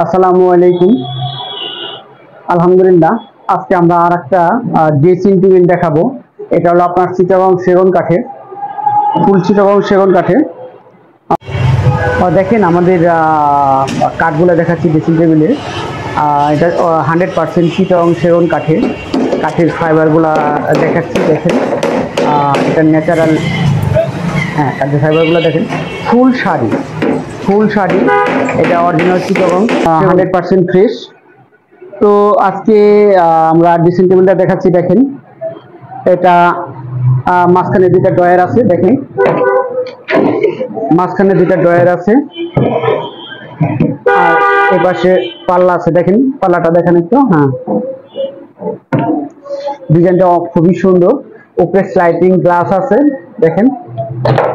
আসসালামু আলাইকুম। আলহামদুলিল্লাহ, আজকে আমরা আর একটা ড্রেসিং টেবিল দেখাবো। এটা হলো আপনার চিটাগং সেগুন কাঠের, ফুল চিটাগং সেগুন কাঠের। দেখেন আমাদের কাঠগুলো দেখাচ্ছি ড্রেসিং টেবিলের। এটা 100% চিটাগং সেগুন কাঠের, কাঠের ফাইবারগুলা দেখাচ্ছি। দেখেন এটা ন্যাচারাল, হ্যাঁ কাঠের ফাইবারগুলো দেখেন। ফুল শাড়ি, ফুল শাড়ি, এটা অরিজিনাল চিটাগং 100% ফ্রেশ। তো আজকে আমরা ড্রেসিং টেবিলটা দেখাচ্ছি। দেখেন এটা মাঝখানে দুইটা ড্রয়ার আছে। দেখেন মাঝখানে দুইটা ড্রয়ার আছে, আর এই পাশে পাল্লা আছে। দেখেন পাল্লাটা দেখেন একটু। হ্যাঁ, ডিজাইনটা খুবই সুন্দর। উপরে স্লাইডিং গ্লাস আছে। দেখেন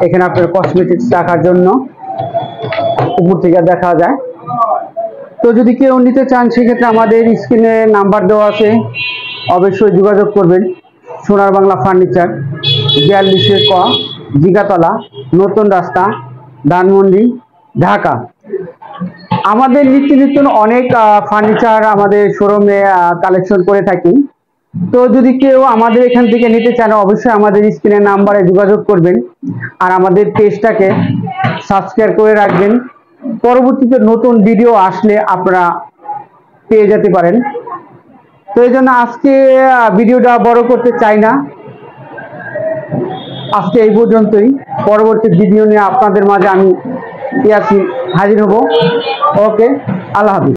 এখানে আপনার কসমেটিক্স রাখার জন্য উপর থেকে দেখা যায়। তো যদি কেউ নিতে চান সেক্ষেত্রে আমাদের স্ক্রিনে নাম্বার দেওয়া আছে, অবশ্যই যোগাযোগ করবেন। সোনার বাংলা ফার্নিচার, 42 ক, জিগাতলা, নতুন রাস্তা, ধানমন্ডি, ঢাকা। আমাদের নিত্য অনেক ফার্নিচার আমাদের শোরুমে কালেকশন করে থাকি। তো যদি কেউ আমাদের এখান থেকে নিতে চান অবশ্যই আমাদের স্ক্রিনের নাম্বারে যোগাযোগ করবেন, আর আমাদের পেজটাকে সাবস্ক্রাইব করে রাখবেন। পরবর্তীতে নতুন ভিডিও আসলে আপনারা পেয়ে যেতে পারেন। তো এই জন্য আজকে ভিডিওটা বড় করতে চাই না, আজকে এই পর্যন্তই। পরবর্তী ভিডিও নিয়ে আপনাদের মাঝে আমি হাজির হব। ওকে, আল্লাহ হাফিজ।